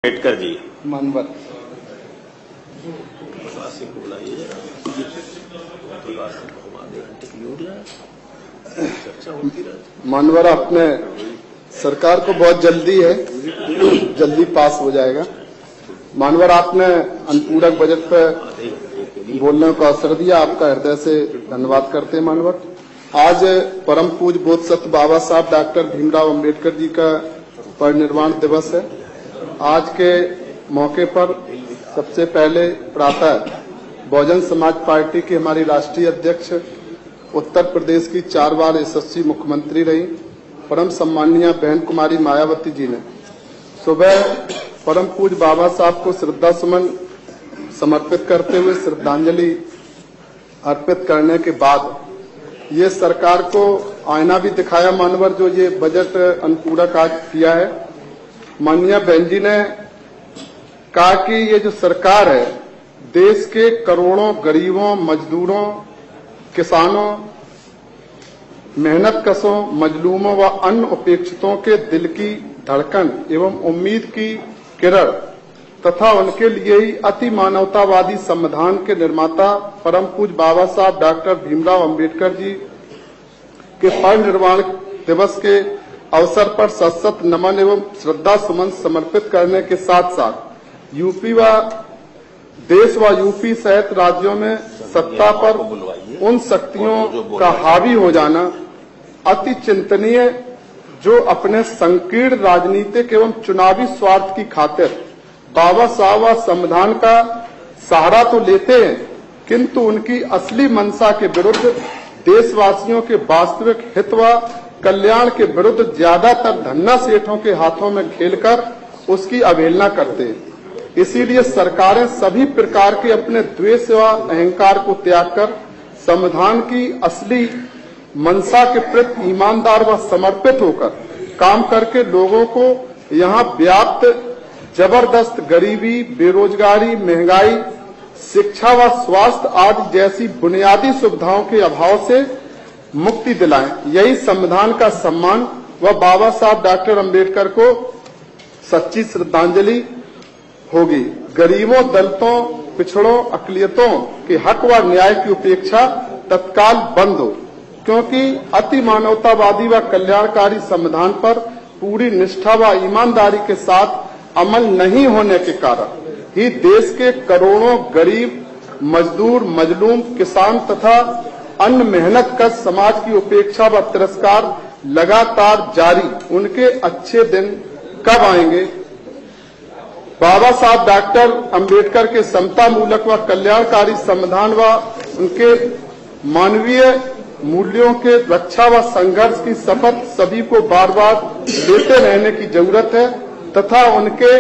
अम्बेडकर जी मानवर मानवर अपने सरकार को बहुत जल्दी है, जल्दी पास हो जाएगा। मानवर आपने अनुपूरक बजट पर बोलने का अवसर दिया, आपका हृदय से धन्यवाद करते हैं। मानवर आज परम पूज्य बोधसत्व बाबा साहब डॉक्टर भीमराव अम्बेडकर जी का परिनिर्वाण दिवस है। आज के मौके पर सबसे पहले प्रातः बहुजन समाज पार्टी की हमारी राष्ट्रीय अध्यक्ष, उत्तर प्रदेश की 4 बार यशस्वी मुख्यमंत्री रही परम सम्माननीय बहन कुमारी मायावती जी ने सुबह परम पूज्य बाबा साहब को श्रद्धा सुमन समर्पित करते हुए श्रद्धांजलि अर्पित करने के बाद ये सरकार को आईना भी दिखाया। मानवर जो ये बजट अनुपूरक आज किया है, माननीय बहन जी ने कहा कि ये जो सरकार है देश के करोड़ों गरीबों, मजदूरों, किसानों, मेहनत कशों, मजलूमों व अन्य उपेक्षितों के दिल की धड़कन एवं उम्मीद की किरण तथा उनके लिए ही अति मानवतावादी संविधान के निर्माता परम पूज्य बाबा साहब डॉक्टर भीमराव अम्बेडकर जी के परिनिर्वाण दिवस के अवसर पर सशक्त नमन एवं श्रद्धा सुमन समर्पित करने के साथ साथ यूपी व देश व यूपी सहित राज्यों में सत्ता पर उन शक्तियों का हावी हो जाना अति चिंतनीय, जो अपने संकीर्ण राजनीतिक एवं चुनावी स्वार्थ की खातिर बाबा साहब व संविधान का सहारा तो लेते हैं, किंतु उनकी असली मंशा के विरुद्ध, देशवासियों के वास्तविक हित व कल्याण के विरुद्ध ज्यादातर धन्ना सेठों के हाथों में खेलकर उसकी अवहेलना करते हैं। इसीलिए सरकारें सभी प्रकार के अपने द्वेष व अहंकार को त्याग कर संविधान की असली मंशा के प्रति ईमानदार व समर्पित होकर काम करके लोगों को यहाँ व्याप्त जबरदस्त गरीबी, बेरोजगारी, महंगाई, शिक्षा व स्वास्थ्य आदि जैसी बुनियादी सुविधाओं के अभाव से मुक्ति दिलाएं। यही संविधान का सम्मान व बाबा साहब डॉक्टर अम्बेडकर को सच्ची श्रद्धांजलि होगी। गरीबों, दलितों, पिछड़ों, अकलियतों के हक व न्याय की उपेक्षा तत्काल बंद हो, क्योंकि अति मानवतावादी व कल्याणकारी संविधान पर पूरी निष्ठा व ईमानदारी के साथ अमल नहीं होने के कारण ही देश के करोड़ों गरीब, मजदूर, मजलूम, किसान तथा अन्य मेहनतकश समाज की उपेक्षा व तिरस्कार लगातार जारी। उनके अच्छे दिन कब आएंगे? बाबा साहब डॉक्टर अम्बेडकर के समता मूलक व कल्याणकारी संविधान व उनके मानवीय मूल्यों के रक्षा व संघर्ष की शपथ सभी को बार बार लेते रहने की जरूरत है तथा उनके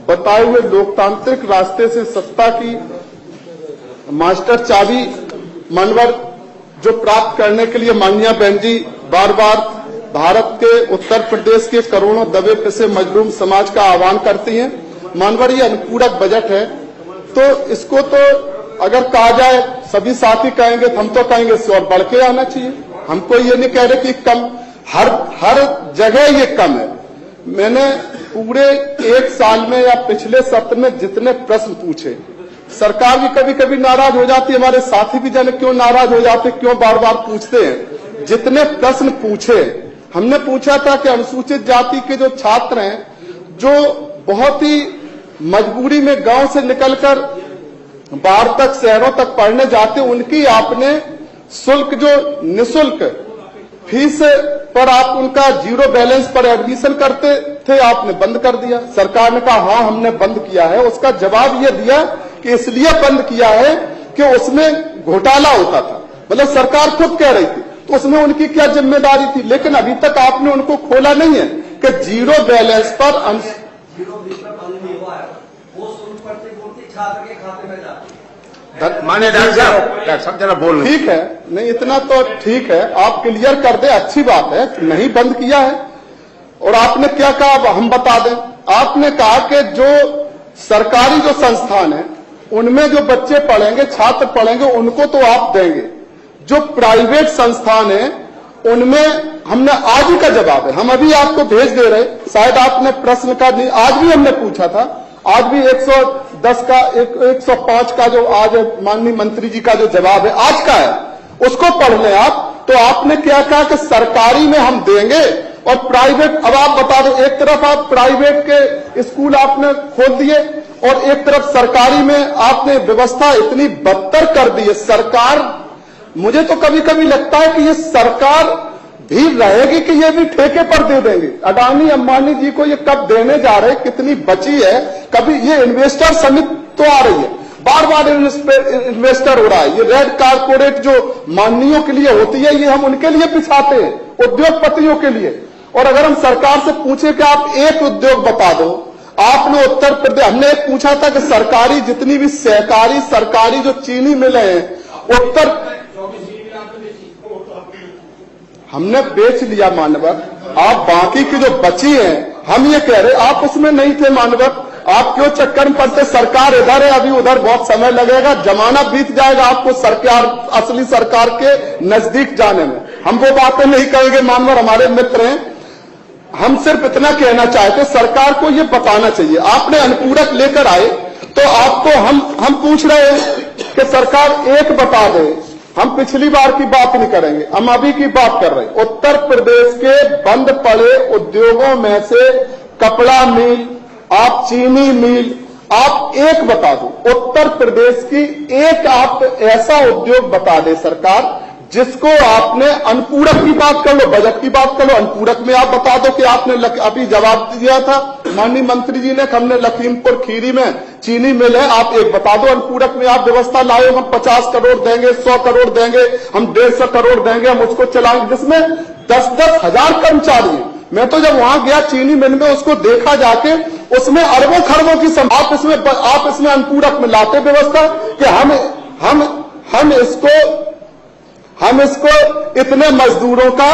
बताए हुए लोकतांत्रिक रास्ते से सत्ता की मास्टर चाबी मानवर जो प्राप्त करने के लिए माननीय बहन जी बार बार भारत के उत्तर प्रदेश के करोड़ों दबे पिसे मजलूम समाज का आह्वान करती हैं। मानवर ये अनुपूरक बजट है, तो इसको तो अगर कहा जाए, सभी साथी कहेंगे, हम तो कहेंगे इससे और बढ़ के आना चाहिए। हमको ये नहीं कह रहे कि कम, हर जगह ये कम है। मैंने पूरे 1 साल में या पिछले सत्र में जितने प्रश्न पूछे, सरकार भी कभी कभी नाराज हो जाती है, हमारे साथी भी जाने क्यों नाराज हो जाते, क्यों बार बार पूछते हैं। जितने प्रश्न पूछे, हमने पूछा था कि अनुसूचित जाति के जो छात्र हैं, जो बहुत ही मजबूरी में गांव से निकलकर बाहर तक, शहरों तक पढ़ने जाते, उनकी आपने शुल्क जो निःशुल्क फीस पर आप उनका 0 बैलेंस पर एडमिशन करते थे, आपने बंद कर दिया। सरकार ने कहा हाँ हमने बंद किया है। उसका जवाब ये दिया कि इसलिए बंद किया है कि उसमें घोटाला होता था। मतलब सरकार खुद कह रही थी, तो उसमें उनकी क्या जिम्मेदारी थी? लेकिन अभी तक आपने उनको खोला नहीं है कि 0 बैलेंस पर माने डॉक्टर साहब जरा बोल। ठीक है, नहीं इतना तो ठीक है, आप क्लियर कर दे, अच्छी बात है, नहीं बंद किया है। और आपने क्या कहा अब हम बता दें। आपने कहा कि जो सरकारी जो संस्थान है उनमें जो बच्चे पढ़ेंगे, छात्र पढ़ेंगे, उनको तो आप देंगे। जो प्राइवेट संस्थान है उनमें हमने आज ही का जवाब है, हम अभी आपको भेज दे रहे, शायद आपने प्रश्न का नहीं, आज भी हमने पूछा था, आज भी 110 का 105 का जो आज माननीय मंत्री जी का जो जवाब है आज का है, उसको पढ़ लें आप। तो आपने क्या कहा कि सरकारी में हम देंगे और प्राइवेट, अब आप बता दो, एक तरफ आप प्राइवेट के स्कूल आपने खोल दिए और एक तरफ सरकारी में आपने व्यवस्था इतनी बदतर कर दी है। सरकार, मुझे तो कभी कभी लगता है कि ये सरकार भी रहेगी कि ये भी ठेके पर दे देंगे। अडानी अंबानी जी को ये कब देने जा रहे, कितनी बची है, कभी ये इन्वेस्टर समिति तो आ रही है, बार बार इन्वेस्टर हो रहा है। ये रेड कारपोरेट जो माननीयों के लिए होती है, ये हम उनके लिए पिछाते हैं, उद्योगपतियों के लिए। और अगर हम सरकार से पूछे कि आप एक उद्योग बता दो, आपने उत्तर प्रदेश, हमने एक पूछा था कि सरकारी जितनी भी सहकारी सरकारी जो चीनी मिलें हैं उत्तर, हमने बेच लिया मानवर। आप बाकी की जो बची हैं, हम ये कह रहे आप उसमें नहीं थे मानवर, आप क्यों चक्कर में पड़ते? सरकार इधर है, अभी उधर बहुत समय लगेगा, जमाना बीत जाएगा आपको सरकार, असली सरकार के नजदीक जाने में। हम वो बातें नहीं कहेंगे, मानवर हमारे मित्र हैं। हम सिर्फ इतना कहना चाहते, सरकार को ये बताना चाहिए। आपने अनुपूरक लेकर आए तो आपको हम पूछ रहे हैं कि सरकार एक बता दे। हम पिछली बार की बात नहीं करेंगे, हम अभी की बात कर रहे हैं। उत्तर प्रदेश के बंद पड़े उद्योगों में से कपड़ा मिल, आप चीनी मिल, आप एक बता दो। उत्तर प्रदेश की एक आप ऐसा उद्योग बता दे सरकार जिसको आपने, अनुपूरक की बात कर लो, बजट की बात कर लो, अनुपूरक में आप बता दो कि आपने अभी जवाब दिया था माननीय मंत्री जी ने, हमने लखीमपुर खीरी में चीनी मिल है, आप एक बता दो। अनुपूरक में आप व्यवस्था लाए, हम 50 करोड़ देंगे, 100 करोड़ देंगे, हम 150 करोड़ देंगे, हम उसको चलाएंगे, जिसमें 10-10 हजार कर्मचारी हैं। मैं तो जब वहां गया चीनी मिल में, उसको देखा जाके, उसमें अरबों खरबों की आप इसमें अनुपूरक में लाते व्यवस्था कि हम इसको इतने मजदूरों का,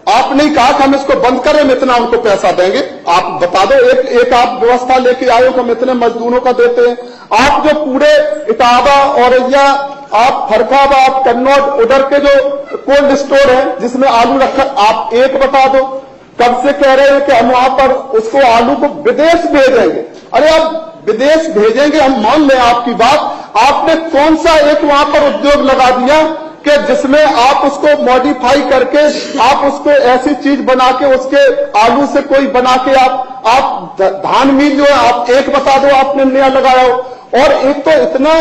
आपने कहा कि हम इसको बंद करें, हम इतना उनको पैसा देंगे। आप बता दो, एक आप व्यवस्था लेके आए हो कि हम इतने मजदूरों का देते हैं। आप जो पूरे इटावा, औरैया, आप फरखाबाद, कन्नौज, उधर के जो कोल्ड स्टोर है जिसमें आलू रखा, आप एक बता दो। कब से कह रहे हैं कि हम वहां पर उसको आलू को विदेश भेजेंगे। अरे आप विदेश भेजेंगे, हम मान लें आपकी बात, आपने कौन सा एक वहां पर उद्योग लगा दिया कि जिसमें आप उसको मॉडिफाई करके, आप उसको ऐसी चीज बना के, उसके आलू से कोई बना के आप धान मिल जो है, आप एक बता दो आपने नया लगाया हो। और एक तो इतना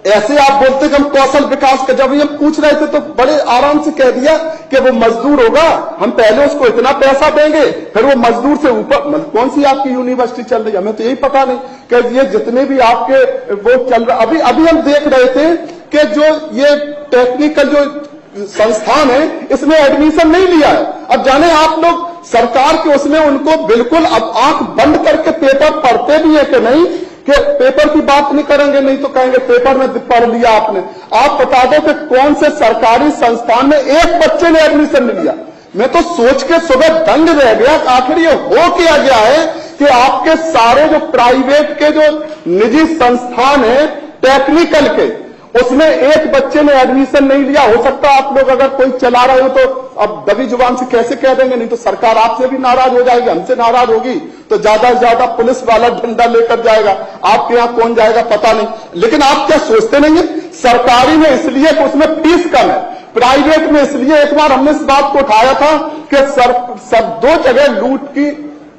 ऐसे आप बोलते कि हम कौशल विकास का, जब हम पूछ रहे थे तो बड़े आराम से कह दिया कि वो मजदूर होगा, हम पहले उसको इतना पैसा देंगे, फिर वो मजदूर से ऊपर। कौन सी आपकी यूनिवर्सिटी चल रही है, हमें तो यही पता नहीं कि ये जितने भी आपके वो चल रहा। अभी हम देख रहे थे कि जो ये टेक्निकल जो संस्थान है, इसमें एडमिशन नहीं लिया है। अब जाने आप लोग सरकार के उसमें उनको बिल्कुल अब आंख बंद करके पेपर पढ़ते भी है कि नहीं, कि पेपर की बात नहीं करेंगे, नहीं तो कहेंगे पेपर में पढ़ लिया आपने। आप बता दो कि कौन से सरकारी संस्थान में एक बच्चे ने एडमिशन नहीं लिया। मैं तो सोच के सुबह दंग रह गया, आखिर ये हो क्या गया है कि आपके सारे जो प्राइवेट के जो निजी संस्थान है टेक्निकल के, उसमें एक बच्चे ने एडमिशन नहीं लिया। हो सकता है आप लोग अगर कोई चला रहे हो तो अब दबी जुबान से कैसे कह देंगे, नहीं तो सरकार आपसे भी नाराज हो जाएगी, हमसे नाराज होगी तो ज्यादा से ज्यादा पुलिस वाला डंडा लेकर जाएगा, आपके यहां कौन जाएगा पता नहीं। लेकिन आप क्या सोचते नहीं है, सरकारी में इसलिए कि उसमें फीस कम है, प्राइवेट में इसलिए, एक बार हमने इस बात को उठाया था कि सब दो जगह लूट की,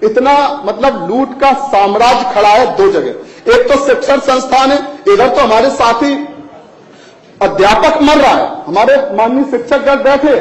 इतना मतलब लूट का साम्राज्य खड़ा है दो जगह। एक तो शिक्षण संस्थान है, इधर तो हमारे साथी अध्यापक मर रहा है, हमारे माननीय शिक्षकगण बैठे।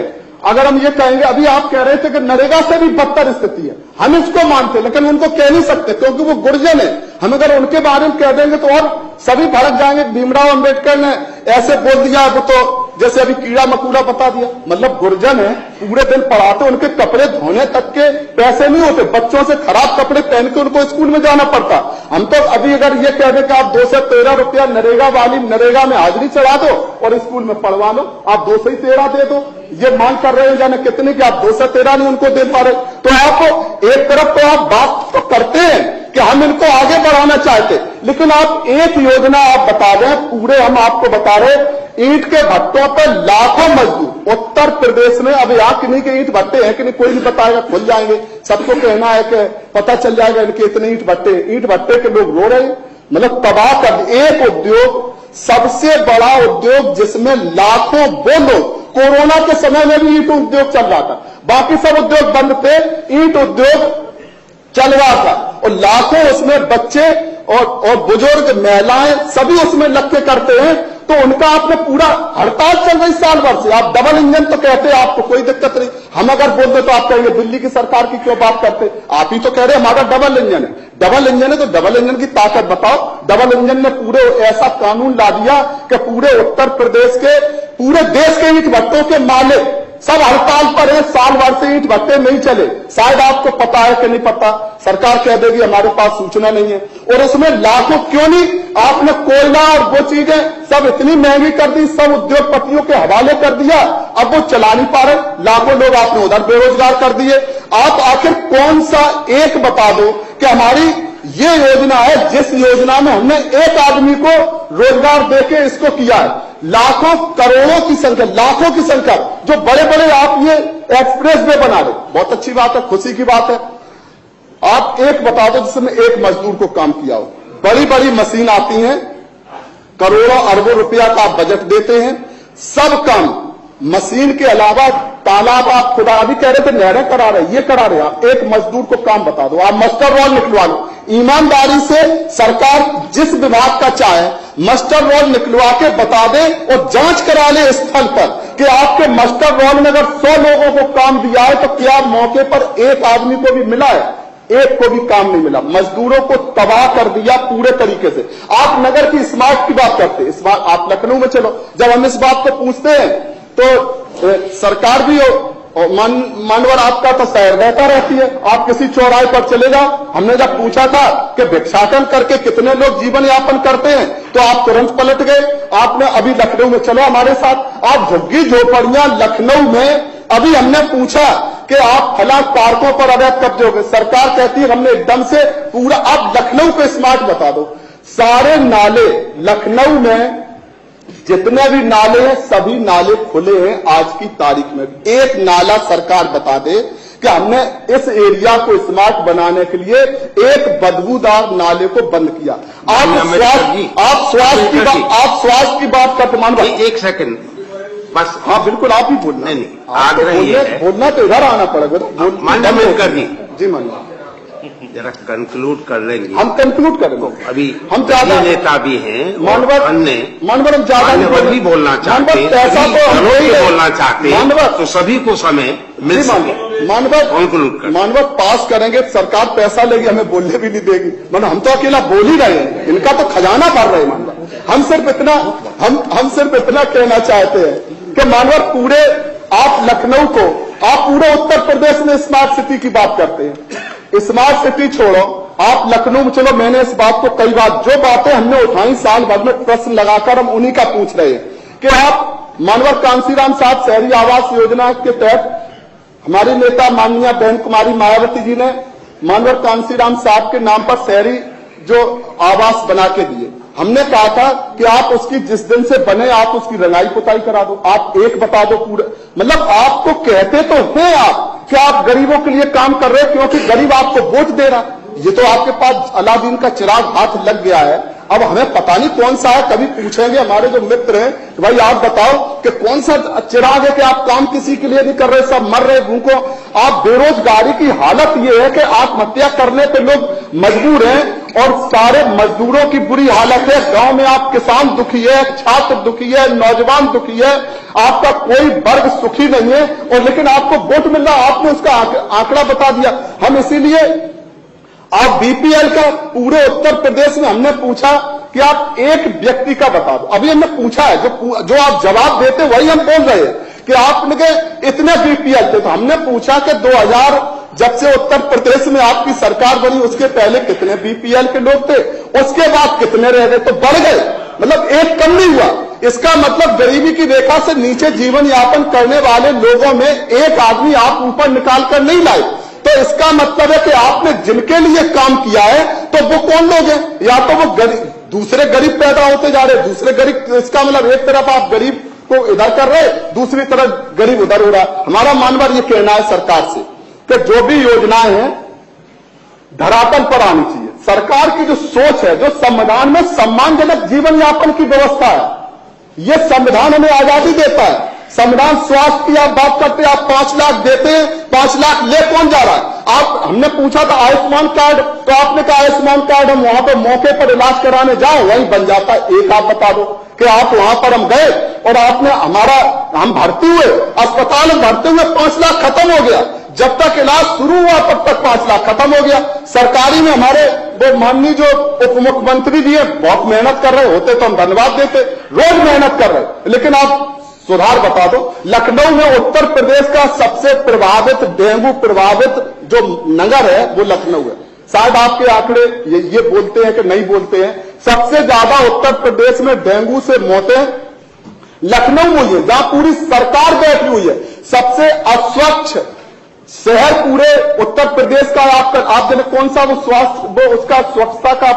अगर हम ये कहेंगे, अभी आप कह रहे थे कि नरेगा से भी बदतर स्थिति है, हम इसको मानते, लेकिन उनको कह नहीं सकते क्योंकि वो गुर्जर है। हम अगर उनके बारे में कह देंगे तो और सभी भड़क जाएंगे। भीमराव अंबेडकर ने ऐसे बोल दिया, वो तो जैसे अभी कीड़ा मकोड़ा बता दिया। मतलब गुर्जर है, पूरे दिन पढ़ाते, उनके कपड़े धोने तक के पैसे नहीं होते, बच्चों से खराब कपड़े पहन के उनको स्कूल में जाना पड़ता। हम तो अभी अगर ये कह दें कि आप 213 रुपया नरेगा वाली नरेगा में हाजिरी चढ़ा दो और स्कूल में पढ़वा लो, आप 213 दे दो, ये मांग कर रहे हैं जाने कितने की, आप 213 नहीं उनको दे पा रहे। तो आप एक तरफ तो आप बात तो करते हैं कि हम इनको आगे बढ़ाना चाहते, लेकिन आप एक योजना आप बता दें, पूरे हम आपको बता रहे, ईंट के भट्टों पर लाखों मजदूर उत्तर प्रदेश में, अब यहाँ की नहीं कि ईंट भट्टे हैं कि नहीं कोई नहीं बताएगा, खुल जाएंगे, सबको कहना है कि पता चल जाएगा इनके इतने ईंट भट्टे के लोग रो रहे हैं। मतलब तबाह कर एक उद्योग, सबसे बड़ा उद्योग जिसमें लाखों बोलो, कोरोना के समय में भी ईंट उद्योग चल रहा था, बाकी सब उद्योग बंद थे, ईंट उद्योग चल रहा था और लाखों उसमें बच्चे और बुजुर्ग महिलाएं सभी उसमें लग के करते हैं। तो उनका आपने पूरा हड़ताल चल रही साल भर से। आप डबल इंजन तो कहते हैं, आपको कोई दिक्कत नहीं। हम अगर बोलते तो आप कहेंगे दिल्ली की सरकार की क्यों बात करते, आप ही तो कह रहे हैं हमारा डबल इंजन है। डबल इंजन है तो डबल इंजन की ताकत बताओ। डबल इंजन ने पूरे ऐसा कानून ला दिया कि पूरे उत्तर प्रदेश के, पूरे देश के ईंट भट्टों के मालिक सब हड़ताल पर है। साल भर से ईंट भट्टे नहीं चले। शायद आपको पता है कि नहीं पता, सरकार कह देगी हमारे पास सूचना नहीं है। और उसमें लाखों क्यों नहीं, आपने कोयला और वो चीजें सब इतनी महंगी कर दी, सब उद्योगपतियों के हवाले कर दिया, अब वो चला नहीं पा रहे। लाखों लोग आपने उधर बेरोजगार कर दिए। आप आखिर कौन सा एक बता दो कि हमारी ये योजना है जिस योजना में हमने एक आदमी को रोजगार देके इसको किया है। लाखों करोड़ों की संख्या, लाखों की संख्या, जो बड़े बड़े आप ये एक्सप्रेस वे बना रहे, बहुत अच्छी बात है, खुशी की बात है। आप एक बता दो जिसमें एक मजदूर को काम किया हो। बड़ी बड़ी मशीन आती हैं, करोड़ों अरबों रुपया का आप बजट देते हैं, सब काम मशीन के अलावा तालाब आप खुदा अभी कह रहे थे नहरें करा रहे, ये करा रहे। आप एक मजदूर को काम बता दो, आप मास्टर रोल निकलवा लो। ईमानदारी से सरकार जिस विभाग का चाहे मास्टर रोल निकलवा के बता दे और जांच करा ले स्थल पर कि आपके मास्टर रोल में अगर 100 लोगों को काम दिया है तो क्या मौके पर एक आदमी को भी मिला है? एक को भी काम नहीं मिला। मजदूरों को तबाह कर दिया पूरे तरीके से। आप नगर की स्मार्ट की बात करते हैं, स्मार्ट आप लखनऊ में चलो, जब हम इस बात को पूछते हैं तो सरकार भी मानवर आपका तो शहर रहता रहती है। आप किसी चौराहे पर चले जाओ, हमने जब पूछा था कि भिक्षाटन करके कितने लोग जीवन यापन करते हैं तो आप तुरंत पलट गए। आपने अभी लखनऊ में चलो हमारे साथ, आप झुग्गी झोपड़ियां लखनऊ में, अभी हमने पूछा कि आप फला पार्कों पर अवैध कब्जे हो गए, सरकार कहती है हमने एकदम से पूरा, आप लखनऊ को स्मार्ट बता दो। सारे नाले लखनऊ में जितने भी नाले हैं सभी नाले खुले हैं आज की तारीख में। एक नाला सरकार बता दे कि हमने इस एरिया को स्मार्ट बनाने के लिए एक बदबूदार नाले को बंद किया। आप स्वास्थ्य की बात करते मान भाई, एक सेकंड बस। हाँ बिल्कुल, आप ही बोलना। नहीं आग्रह बोलना तो इधर आना पड़ेगा। माननीय अम्बेडकर जी मानिए, जरा कंक्लूड कर लेंगे। हम कंक्लूड करेंगे। अभी हम ज्यादा नेता भी हैं, मानवर हम ज्यादा भी बोलना चाहते हैं, ऐसा तो बोलना चाहते हैं तो सभी को समय मिल सके। मानवर पास करेंगे, सरकार पैसा लेगी, हमें बोलने भी नहीं देगी। मतलब हम तो अकेला बोल ही रहे हैं, इनका तो खजाना भर रहे हैं मानवर। हम सिर्फ इतना कहना चाहते हैं कि मानवर पूरे आप लखनऊ को, आप पूरे उत्तर प्रदेश में स्मार्ट सिटी की बात करते हैं। स्मार्ट सिटी छोड़ो, आप लखनऊ में चलो। मैंने इस बात को कई बार, जो बातें हमने उठाई साल भर में प्रश्न लगाकर हम उन्हीं का पूछ रहे हैं कि आप मानवर कांसीराम साहब शहरी आवास योजना के तहत हमारी नेता माननीय बहन कुमारी मायावती जी ने मानवर कांसीराम साहब के नाम पर शहरी जो आवास बना के दिए। हमने कहा था कि आप उसकी जिस दिन से बने आप उसकी रंगाई पुताई करा दो। आप एक बता दो पूरा, मतलब आपको कहते तो हैं आप कि आप गरीबों के लिए काम कर रहे हैं क्योंकि गरीब आपको वोट दे रहा। ये तो आपके पास अलादीन का चिराग हाथ लग गया है। अब हमें पता नहीं कौन सा है, कभी पूछेंगे हमारे जो मित्र हैं कि भाई आप बताओ कि कौन सा चिराग है कि आप काम किसी के लिए नहीं कर रहे, सब मर रहे भूखों। आप बेरोजगारी की हालत ये है कि आत्महत्या करने पे लोग मजबूर हैं और सारे मजदूरों की बुरी हालत है। गांव में आप किसान दुखी है, छात्र दुखी है, नौजवान दुखी है, आपका कोई वर्ग सुखी नहीं है। और लेकिन आपको वोट मिल रहा, आपने उसका आंकड़ा बता दिया। हम इसीलिए आप बीपीएल का पूरे उत्तर प्रदेश में हमने पूछा कि आप एक व्यक्ति का बता दो। अभी हमने पूछा है, जो आप जवाब देते वही हम बोल रहे हैं कि आपने इतने बीपीएल थे। तो हमने पूछा कि 2000 जब से उत्तर प्रदेश में आपकी सरकार बनी उसके पहले कितने बीपीएल के लोग थे, उसके बाद कितने रह गए, तो बढ़ गए, मतलब एक कम नहीं हुआ। इसका मतलब गरीबी की रेखा से नीचे जीवन यापन करने वाले लोगों में एक आदमी आप ऊपर निकाल कर नहीं लाए। तो इसका मतलब है कि आपने जिनके लिए काम किया है तो वो कौन लोग हैं? या तो वो दूसरे गरीब पैदा होते जा रहे, दूसरे गरीब। इसका मतलब एक तरफ आप गरीब को इधर कर रहे, दूसरी तरफ गरीब उधर हो रहा। हमारा मानवर ये कहना है सरकार से कि जो भी योजनाएं हैं धरातल पर आनी चाहिए। सरकार की जो सोच है, जो संविधान में सम्मानजनक जीवन यापन की व्यवस्था है, यह संविधान हमें आजादी देता है। संविधान स्वास्थ्य की आप बात करते हैं, आप 5 लाख देते हैं, 5 लाख ले कौन जा रहा है? आप, हमने पूछा था आयुष्मान कार्ड, तो आपने कहा आयुष्मान कार्ड हम वहां पर मौके पर इलाज कराने जाओ वहीं बन जाता है। एक आप बता दो कि आप वहां पर हम गए और आपने हम भर्ती हुए, अस्पताल में भर्ती हुए, 5 लाख खत्म हो गया। जब तक इलाज शुरू हुआ तब तक 5 लाख खत्म हो गया। सरकारी में हमारे वो माननीय जो उप मुख्यमंत्री जी है बहुत मेहनत कर रहे होते तो हम धन्यवाद देते, रोज मेहनत कर रहे, लेकिन आप सुधार बता दो। लखनऊ में उत्तर प्रदेश का सबसे प्रभावित, डेंगू प्रभावित जो नगर है वो लखनऊ है। शायद आपके आंकड़े ये बोलते हैं कि नहीं बोलते हैं, सबसे ज्यादा उत्तर प्रदेश में डेंगू से मौतें लखनऊ में हुई है, जहां पूरी सरकार बैठी हुई है। सबसे अस्वच्छ शहर पूरे उत्तर प्रदेश का आपने कौन सा वो स्वास्थ्य, वो उसका स्वच्छता का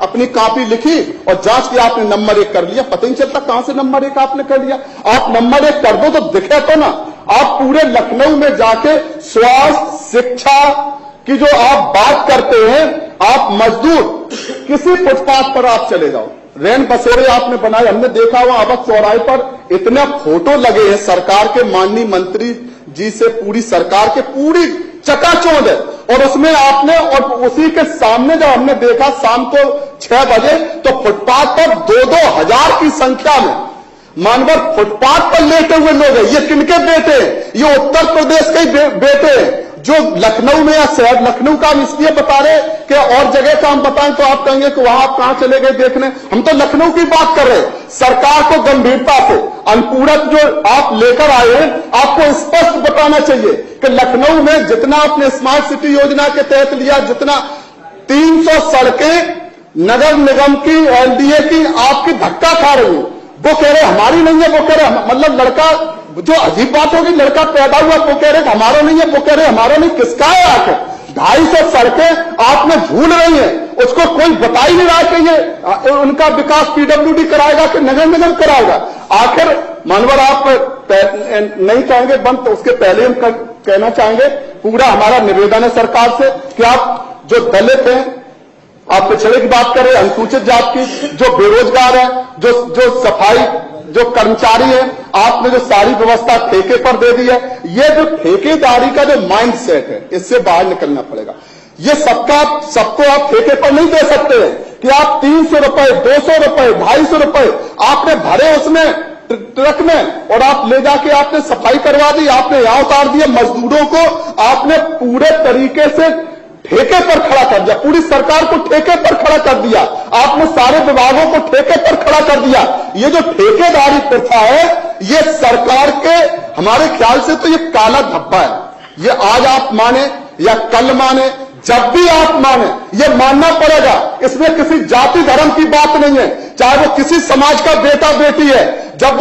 अपनी कॉपी लिखी और जांच की, आपने नंबर 1 कर लिया। पता नहीं चलता कहां से नंबर 1 आपने कर लिया। आप नंबर 1 कर दो तो दिखे तो ना। आप पूरे लखनऊ में जाके स्वास्थ्य, शिक्षा की जो आप बात करते हैं, आप मजदूर किसी फुटपाथ पर आप चले जाओ, रैन बसेरे आपने बनाए, हमने देखा हुआ अवध चौराहे पर इतने फोटो लगे हैं सरकार के माननीय मंत्री जी से, पूरी सरकार के पूरी चकाचौंध है। और उसमें आपने, और उसी के सामने जब हमने देखा शाम को 6 बजे, तो फुटपाथ पर 2-2 हजार की संख्या में मानवर फुटपाथ पर लेटे हुए लोग हैं। ये किनके बेटे हैं? ये उत्तर प्रदेश के बेटे हैं जो लखनऊ में, या शहर लखनऊ का हम इसलिए बता रहे कि और जगह का हम बताएं तो आप कहेंगे कि वहां आप कहां चले गए देखने। हम तो लखनऊ की बात कर रहे हैं। सरकार को गंभीरता से अनुपूरक जो आप लेकर आए हैं, आपको स्पष्ट बताना चाहिए कि लखनऊ में जितना आपने स्मार्ट सिटी योजना के तहत लिया, जितना 300 सड़कें नगर निगम की, एलडीए की आपकी धक्का खा रही है। वो कह रहे हमारी नहीं है, वो कह रहे मतलब लड़का, जो अजीब बात होगी, लड़का पैदा हुआ वो कह रहे हमारा नहीं है, वो कह रहे हमारा नहीं, किसका है आखिर? 250 सड़कें आपने झूल रही हैं, उसको कोई बता ही नहीं रहा कि ये उनका विकास पीडब्ल्यूडी कराएगा कि नगर निगम कराएगा। आखिर मानवर आप नहीं चाहेंगे बंद, तो उसके पहले हम कहना चाहेंगे, पूरा हमारा निवेदन है सरकार से कि आप जो दलित हैं, आप पिछड़े की बात करें, अनुसूचित जाति की, जो बेरोजगार है, जो सफाई जो कर्मचारी है, आपने जो सारी व्यवस्था ठेके पर दे दी है, ये जो ठेकेदारी का जो माइंड सेट है, इससे बाहर निकलना पड़ेगा। ये सबको आप ठेके पर नहीं दे सकते हैं कि आप 300 रुपए, 200 रुपए, 250 रुपए आपने भरे उसमें ट्रक में और आप ले जाके आपने सफाई करवा दी, आपने यहां उतार दिए। मजदूरों को आपने पूरे तरीके से ठेके पर खड़ा कर दिया, पूरी सरकार को ठेके पर खड़ा कर दिया, आपने सारे विभागों को ठेके पर खड़ा कर दिया। ये जो ठेकेदारी प्रथा है, ये सरकार के हमारे ख्याल से तो ये काला धब्बा है। ये आज आप माने या कल माने, जब भी आप माने, ये मानना पड़ेगा। इसमें किसी जाति धर्म की बात नहीं है, चाहे वो किसी समाज का बेटा बेटी है। जब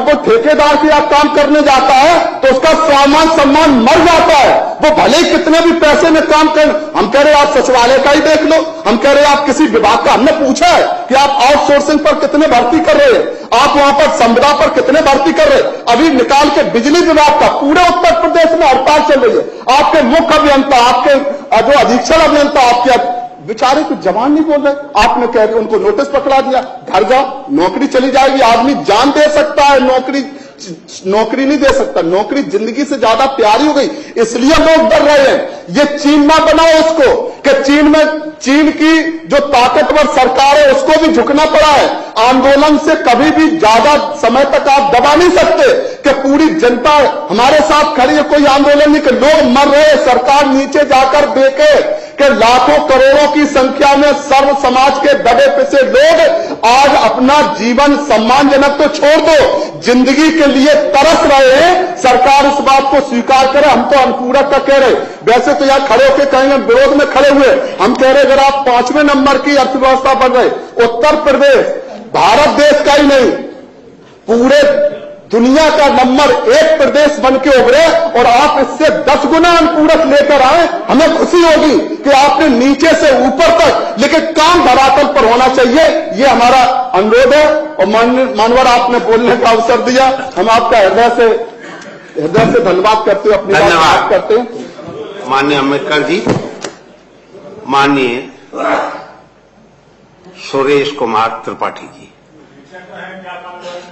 वो ठेकेदार के आप काम करने जाता है तो उसका स्वामान सम्मान मर जाता है। वो भले ही कितने भी पैसे में काम कर, हम कह रहे आप सचिवालय का ही देख लो, हम कह रहे आप किसी विभाग का, हमने पूछा है कि आप आउटसोर्सिंग पर कितने भर्ती कर रहे हैं, आप वहां पर संविदा पर कितने भर्ती कर रहे हैं। अभी निकाल के बिजली विभाग का पूरे उत्तर प्रदेश में हड़ताल चल रही है। आपके मुख्य अभियंता, आपके जो अधीक्षण अभियंता, आपके बेचारे कुछ जवान नहीं बोल रहे, आपने कह दिया, उनको नोटिस पकड़ा दिया, घर जाओ, नौकरी चली जाएगी। आदमी जान दे सकता है, नौकरी नहीं दे सकता। नौकरी जिंदगी से ज्यादा प्यारी हो गई, इसलिए लोग डर रहे हैं। ये चीन ना बनाओ उसको कि चीन की जो ताकतवर सरकार है उसको भी झुकना पड़ा है। आंदोलन से कभी भी ज्यादा समय तक आप दबा नहीं सकते कि पूरी जनता हमारे साथ खड़ी है। कोई आंदोलन नहीं कि लोग मर रहे, सरकार नीचे जाकर देखे कि लाखों करोड़ों की संख्या में सर्व समाज के दबे पिसे लोग आज अपना जीवन सम्मानजनक तो छोड़ दो, जिंदगी के लिए तरस रहे हैं। सरकार इस बात को स्वीकार करे। हम तो अनुपूरक का कह रहे, वैसे तो यहां खड़े होकर कहेंगे विरोध में खड़े हुए, हम कह रहे अगर आप 5वें नंबर की अर्थव्यवस्था बन रहे, उत्तर प्रदेश भारत देश का ही नहीं पूरे दुनिया का नंबर 1 प्रदेश बन के उभरे और आप इससे 10 गुना अनुपूरक लेकर आए, हमें खुशी होगी कि आपने नीचे से ऊपर तक, लेकिन काम धरातल पर होना चाहिए। ये हमारा अनुरोध है। और मानवर आपने बोलने का अवसर दिया, हम आपका हृदय से धन्यवाद करते हुए अपनी बात करते हैं। माननीय अम्बेडकर जी, माननीय सुरेश कुमार त्रिपाठी जी,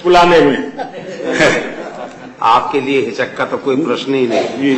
बुलाने में आपके लिए हिचक का तो कोई प्रश्न ही नहीं। जी